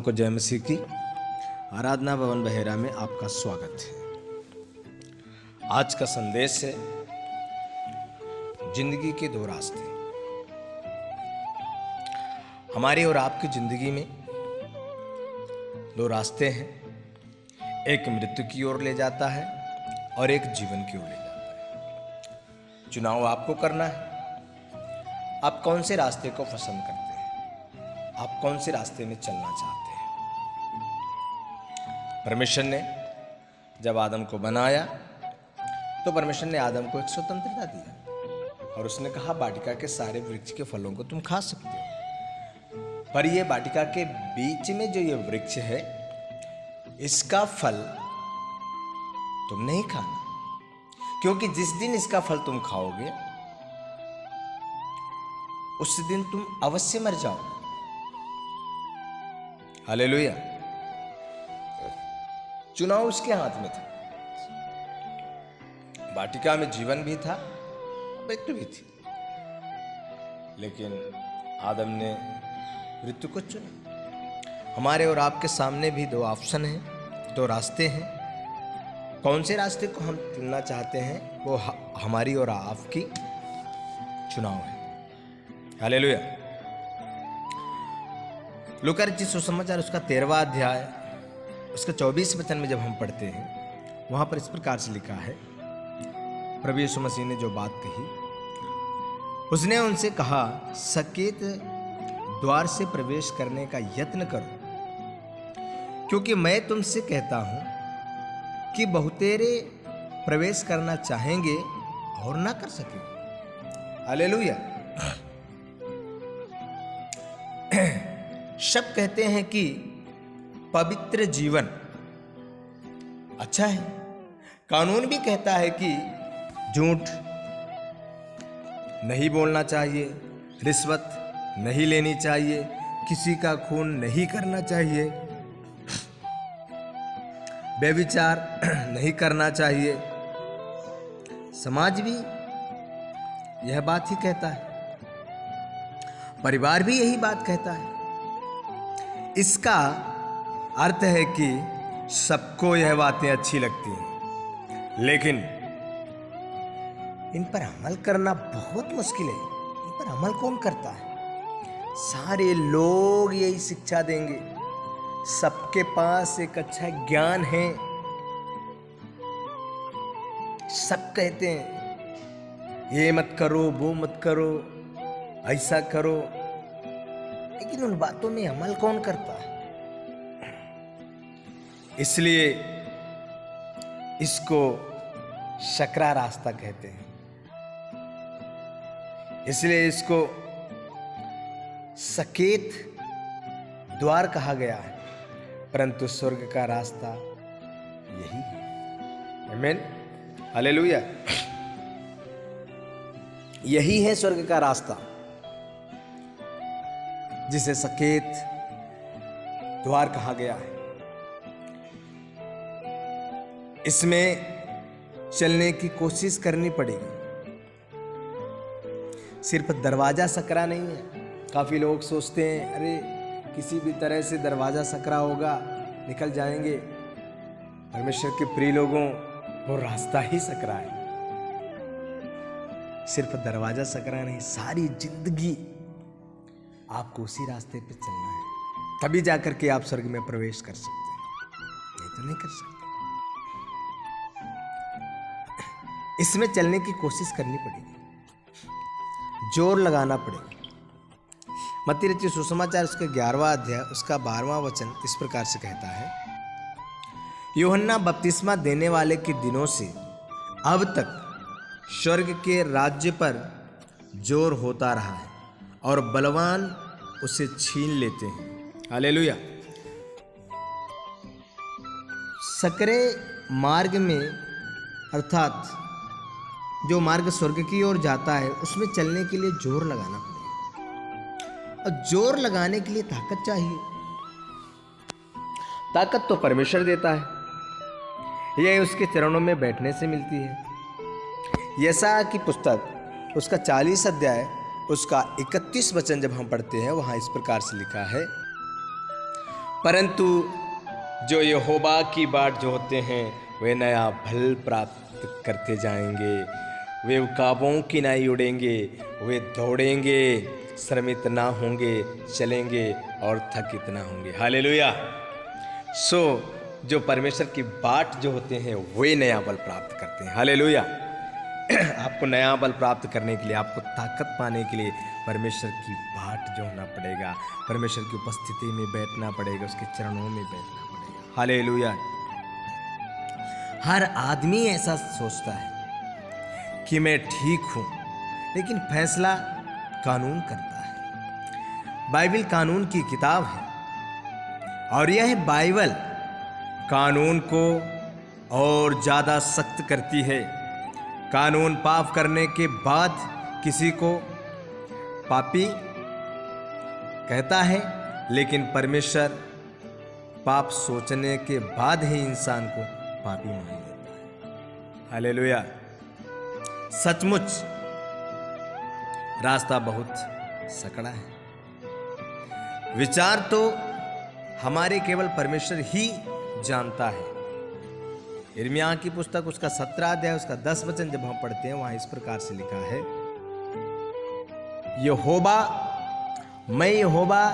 को जय मसीह की। आराधना भवन बहेरा में आपका स्वागत है। आज का संदेश है जिंदगी के दो रास्ते। हमारी और आपकी जिंदगी में दो रास्ते हैं, एक मृत्यु की ओर ले जाता है और एक जीवन की ओर ले जाता है। चुनाव आपको करना है। आप कौन से रास्ते को पसंद करते हैं, आप कौन से रास्ते में चलना चाहते हैं। परमेश्वर ने जब आदम को बनाया तो परमेश्वर ने आदम को एक स्वतंत्रता दिया और उसने कहा वाटिका के सारे वृक्ष के फलों को तुम खा सकते हो, पर ये वाटिका के बीच में जो ये वृक्ष है इसका फल तुम नहीं खाना, क्योंकि जिस दिन इसका फल तुम खाओगे उस दिन तुम अवश्य मर जाओगे। हालेलुया। चुनाव उसके हाथ में था। वाटिका में जीवन भी था, मृत्यु भी थी, लेकिन आदम ने मृत्यु को चुना। हमारे और आपके सामने भी दो ऑप्शन हैं, दो रास्ते हैं। कौन से रास्ते को हम चुनना चाहते हैं वो हमारी और आपकी चुनाव है। हालेलुया। लूका रचित सुसमाचार उसका 13वां अध्याय उसका 24 वचन में जब हम पढ़ते हैं, वहां पर इस प्रकार से लिखा है, प्रभु यीशु मसीह ने जो बात कही, उसने उनसे कहा, सकेत द्वार से प्रवेश करने का यत्न करो, क्योंकि मैं तुमसे कहता हूं कि बहुतेरे प्रवेश करना चाहेंगे और ना कर सकेंगे। हालेलुया। शब्द कहते हैं कि पवित्र जीवन अच्छा है। कानून भी कहता है कि झूठ नहीं बोलना चाहिए, रिश्वत नहीं लेनी चाहिए, किसी का खून नहीं करना चाहिए, व्यभिचार नहीं करना चाहिए। समाज भी यह बात ही कहता है, परिवार भी यही बात कहता है। इसका अर्थ है कि सबको यह बातें अच्छी लगती हैं, लेकिन इन पर अमल करना बहुत मुश्किल है। इन पर अमल कौन करता है? सारे लोग यही शिक्षा देंगे, सबके पास एक अच्छा ज्ञान है, सब कहते हैं ये मत करो, वो मत करो, ऐसा करो, लेकिन उन बातों में अमल कौन करता है? इसलिए इसको सकरा रास्ता कहते हैं, इसलिए इसको सकेत द्वार कहा गया है, परंतु स्वर्ग का रास्ता यही है। आमीन। हालेलुया। यही है स्वर्ग का रास्ता, जिसे सकेत द्वार कहा गया है। इसमें चलने की कोशिश करनी पड़ेगी। सिर्फ दरवाजा सकरा नहीं है। काफी लोग सोचते हैं अरे किसी भी तरह से दरवाजा सकरा होगा, निकल जाएंगे। परमेश्वर के प्रिय लोगों, वो रास्ता ही सकरा है। सिर्फ दरवाजा सकरा नहीं, सारी जिंदगी आपको उसी रास्ते पे चलना है, तभी जाकर के आप स्वर्ग में प्रवेश कर सकते हैं, नहीं तो नहीं कर सकते। इसमें चलने की कोशिश करनी पड़ेगी, जोर लगाना पड़ेगा। मत्ती रचित सुसमाचार उसके 11वां अध्याय उसका 12वां वचन इस प्रकार से कहता है, यूहन्ना बपतिस्मा देने वाले के दिनों से अब तक स्वर्ग के राज्य पर जोर होता रहा है और बलवान उसे छीन लेते हैं। हालेलुया। सकरे मार्ग में, अर्थात जो मार्ग स्वर्ग की ओर जाता है, उसमें चलने के लिए जोर लगाना पड़ेगा, और जोर लगाने के लिए ताकत चाहिए। ताकत तो परमेश्वर देता है, यह उसके चरणों में बैठने से मिलती है। यशायाह की पुस्तक उसका 40 अध्याय उसका 31 वचन जब हम पढ़ते हैं, वहां इस प्रकार से लिखा है, परंतु जो यहोवा की बाट जो होते हैं वे नया बल प्राप्त करते जाएंगे। वे उकाबों की नाई उड़ेंगे, वे दौड़ेंगे, श्रमित ना होंगे, चलेंगे और थकित ना होंगे। हालेलुया। सो जो परमेश्वर की बाट जो होते हैं वे नया बल प्राप्त करते हैं। हालेलुया। आपको नया बल प्राप्त करने के लिए, आपको ताकत पाने के लिए परमेश्वर की बाट जो होना पड़ेगा, परमेश्वर की उपस्थिति में बैठना पड़ेगा, उसके चरणों में बैठना पड़ेगा। हालेलुया। हर आदमी ऐसा सोचता है कि मैं ठीक हूं, लेकिन फैसला कानून करता है। बाइबल कानून की किताब है और यह बाइबल कानून को और ज़्यादा सख्त करती है। कानून पाप करने के बाद किसी को पापी कहता है, लेकिन परमेश्वर पाप सोचने के बाद ही इंसान को पापी मान लेता है। हालेलुया। सचमुच रास्ता बहुत सकड़ा है। विचार तो हमारे केवल परमेश्वर ही जानता है। यिर्मयाह की पुस्तक उसका 17 अध्याय उसका 10 वचन जब हम पढ़ते हैं, वहां इस प्रकार से लिखा है, यहोवा, मैं यहोवा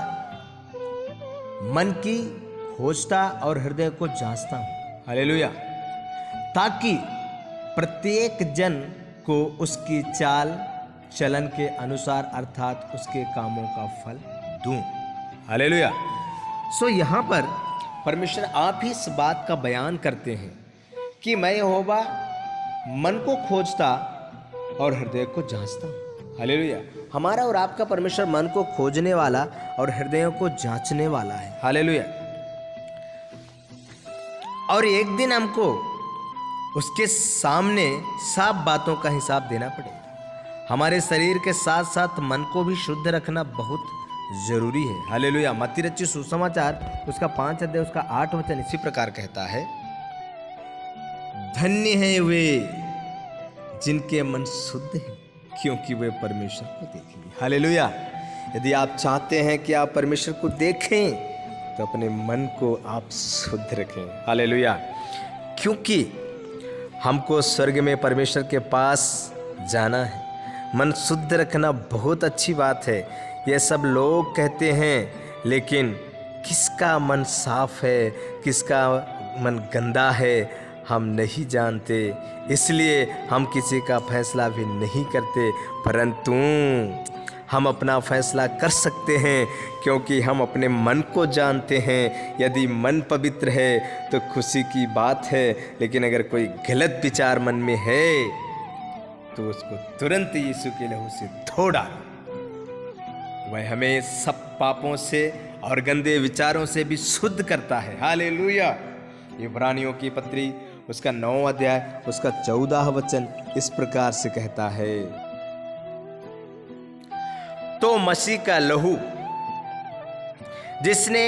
मन की खोजता और हृदय को जांचता हूं। हालेलुया। ताकि प्रत्येक जन को उसकी चाल चलन के अनुसार अर्थात उसके कामों का फल दूं। हालेलुया। सो यहाँ पर परमेश्वर आप ही इस बात का बयान करते हैं कि मैं यहोवा मन को खोजता और हृदय को जांचता हूं। हालेलुया। हमारा और आपका परमेश्वर मन को खोजने वाला और हृदयों को जांचने वाला है। हालेलुया। और एक दिन हमको उसके सामने साफ बातों का हिसाब देना पड़ेगा। हमारे शरीर के साथ साथ मन को भी शुद्ध रखना बहुत जरूरी है। हालेलुया। मत्ती रचित सुसमाचार उसका 5 अध्याय उसका 8 वचन इसी प्रकार कहता है, धन्य है वे जिनके मन शुद्ध है, क्योंकि वे परमेश्वर को देखेंगे। हालेलुया। यदि आप चाहते हैं कि आप परमेश्वर को देखें तो अपने मन को आप शुद्ध रखें। हालेलुया। क्योंकि हमको स्वर्ग में परमेश्वर के पास जाना है। मन शुद्ध रखना बहुत अच्छी बात है, यह सब लोग कहते हैं, लेकिन किसका मन साफ है, किसका मन गंदा है, हम नहीं जानते। इसलिए हम किसी का फैसला भी नहीं करते, परंतु हम अपना फैसला कर सकते हैं क्योंकि हम अपने मन को जानते हैं। यदि मन पवित्र है तो खुशी की बात है, लेकिन अगर कोई गलत विचार मन में है तो उसको तुरंत यीशु के लहू से धो डालो। वह हमें सब पापों से और गंदे विचारों से भी शुद्ध करता है। हालेलुया। इब्रानियों की पत्री उसका 9 अध्याय उसका 14 वचन इस प्रकार से कहता है, तो मसीह का लहू जिसने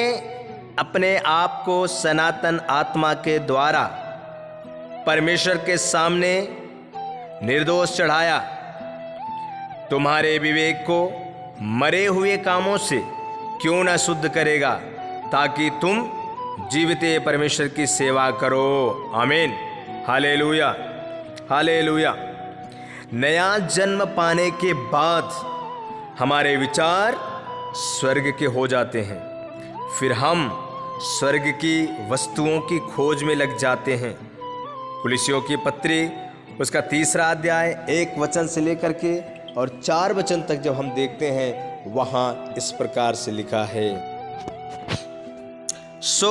अपने आप को सनातन आत्मा के द्वारा परमेश्वर के सामने निर्दोष चढ़ाया, तुम्हारे विवेक को मरे हुए कामों से क्यों न शुद्ध करेगा, ताकि तुम जीवित परमेश्वर की सेवा करो। आमीन। हालेलुया। हालेलुया। नया जन्म पाने के बाद हमारे विचार स्वर्ग के हो जाते हैं, फिर हम स्वर्ग की वस्तुओं की खोज में लग जाते हैं। कुलिसियों की पत्री उसका 3 अध्याय 1 वचन से लेकर के और 4 वचन तक जब हम देखते हैं, वहां इस प्रकार से लिखा है, सो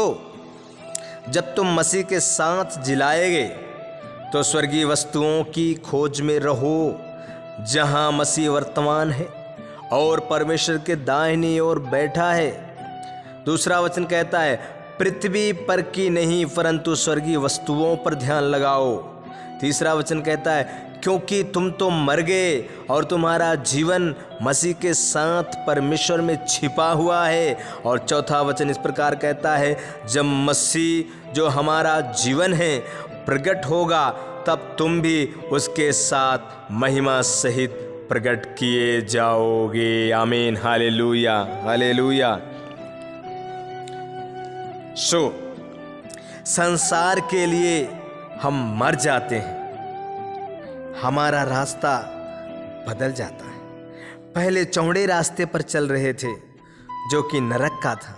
जब तुम मसीह के साथ जिलाए गए तो स्वर्गीय वस्तुओं की खोज में रहो, जहां मसीह वर्तमान है और परमेश्वर के दाहिनी ओर बैठा है। दूसरा वचन कहता है, पृथ्वी पर की नहीं परंतु स्वर्गीय वस्तुओं पर ध्यान लगाओ। तीसरा वचन कहता है, क्योंकि तुम तो मर गए और तुम्हारा जीवन मसीह के साथ परमेश्वर में छिपा हुआ है। और चौथा वचन इस प्रकार कहता है, जब मसीह जो हमारा जीवन है प्रकट होगा, तब तुम भी उसके साथ महिमा सहित प्रकट किए जाओगे। आमीन। हालेलुया। हालेलुया। सो संसार के लिए हम मर जाते हैं, हमारा रास्ता बदल जाता है। पहले चौड़े रास्ते पर चल रहे थे जो कि नरक का था,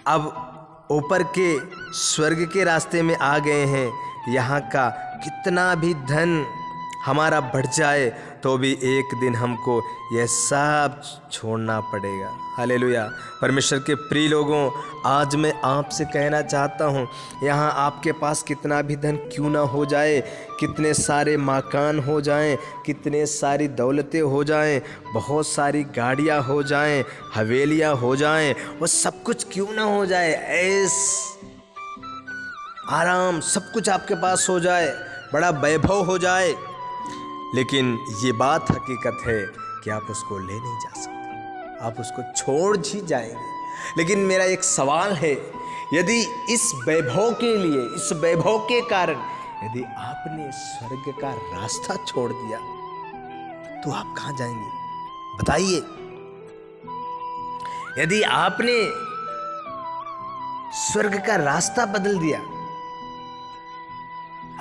अब ऊपर के स्वर्ग के रास्ते में आ गए हैं। यहाँ का कितना भी धन हमारा बढ़ जाए तो भी एक दिन हमको यह सब छोड़ना पड़ेगा। हालेलुया। परमेश्वर के प्रिय लोगों, आज मैं आपसे कहना चाहता हूँ, यहाँ आपके पास कितना भी धन क्यों ना हो जाए, कितने सारे मकान हो जाएं, कितने सारी दौलतें हो जाएं, बहुत सारी गाड़ियाँ हो जाएं, हवेलियाँ हो जाएं, वो सब कुछ क्यों ना हो जाए, ऐस आराम सब कुछ आपके पास हो जाए, बड़ा वैभव हो जाए, लेकिन ये बात हकीकत है कि आप उसको ले नहीं जा सकते, आप उसको छोड़ ही जाएंगे। लेकिन मेरा एक सवाल है, यदि इस वैभव के लिए, इस वैभव के कारण यदि आपने स्वर्ग का रास्ता छोड़ दिया तो आप कहाँ जाएंगे बताइए। यदि आपने स्वर्ग का रास्ता बदल दिया,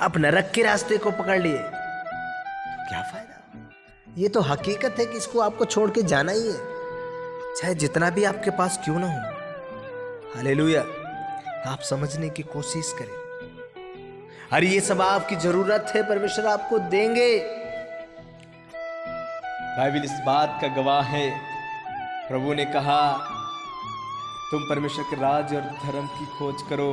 आप नरक के रास्ते को पकड़ लिए, क्या फायदा। ये तो हकीकत है कि इसको आपको छोड़ के जाना ही है, चाहे जितना भी आपके पास क्यों ना हो। हालेलुया। आप समझने की कोशिश करें, अरे ये सब आपकी जरूरत है, परमेश्वर आपको देंगे। बाइबल इस बात का गवाह है। प्रभु ने कहा, तुम परमेश्वर के राज और धर्म की खोज करो,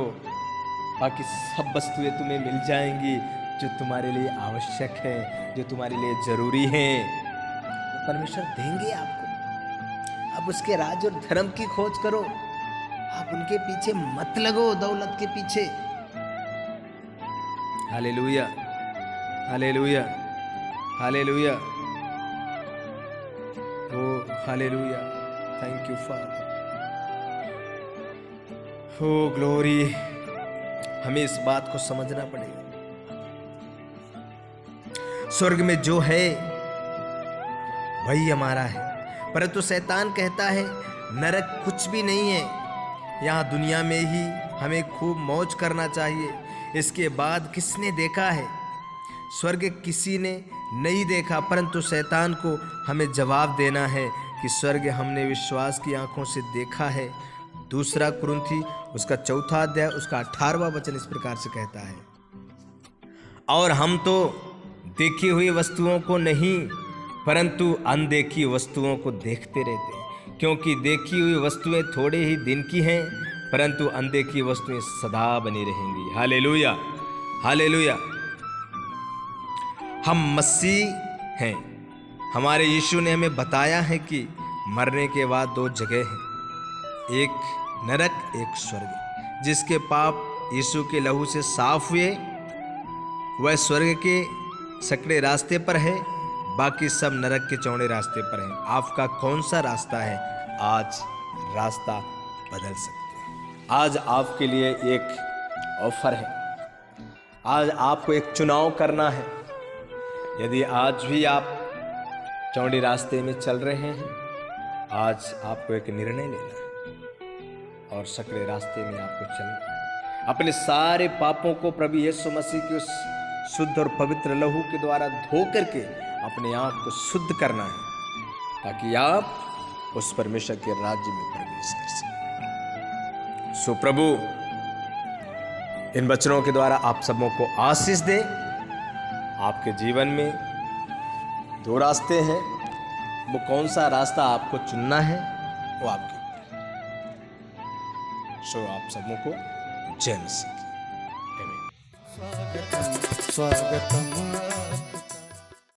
बाकी सब वस्तुएं तुम्हें मिल जाएंगी जो तुम्हारे लिए आवश्यक है, जो तुम्हारे लिए जरूरी है, परमेश्वर देंगे आपको। आप उसके राज और धर्म की खोज करो, आप उनके पीछे मत लगो, दौलत के पीछे। Hallelujah, hallelujah, hallelujah, oh hallelujah, thank you father, हो ग्लोरी। हमें इस बात को समझना पड़ेगा, स्वर्ग में जो है वही हमारा है, परंतु शैतान कहता है नरक कुछ भी नहीं है, यहाँ दुनिया में ही हमें खूब मौज करना चाहिए, इसके बाद किसने देखा है। स्वर्ग किसी ने नहीं देखा, परंतु शैतान को हमें जवाब देना है कि स्वर्ग हमने विश्वास की आंखों से देखा है। दूसरा कुरिन्थी उसका 4 अध्याय उसका 18वां वचन इस प्रकार से कहता है, और हम तो देखी हुई वस्तुओं को नहीं परंतु अनदेखी वस्तुओं को देखते रहते हैं, क्योंकि देखी हुई वस्तुएं थोड़े ही दिन की हैं, परंतु अनदेखी वस्तुएं सदा बनी रहेंगी। Hallelujah, hallelujah. हम मसीह हैं, हमारे यीशु ने हमें बताया है कि मरने के बाद 2 जगह हैं, एक नरक एक स्वर्ग। जिसके पाप यीशु के लहू से साफ हुए वह स्वर्ग के सकड़े रास्ते पर है, बाकी सब नरक के चौड़े रास्ते पर हैं। आपका कौन सा रास्ता है? आज रास्ता बदल सकते हैं। आज आपके लिए एक ऑफर है, आज आपको एक चुनाव करना है। यदि आज भी आप चौड़े रास्ते में चल रहे हैं, आज आपको एक निर्णय लेना है और सकड़े रास्ते में आपको चलना है। अपने सारे पापों को प्रभु यीशु मसीह के उस शुद्ध और पवित्र लहू के द्वारा धो करके अपने आप को शुद्ध करना है, ताकि आप उस परमेश्वर के राज्य में प्रवेश कर सकें। सो प्रभु इन वचनों के द्वारा आप सबों को आशीष दे। आपके जीवन में 2 रास्ते हैं, वो कौन सा रास्ता आपको चुनना है वो आपके ऊपर है। सो आप सबों को जय मसीह की। स्वागतम स्वागतम।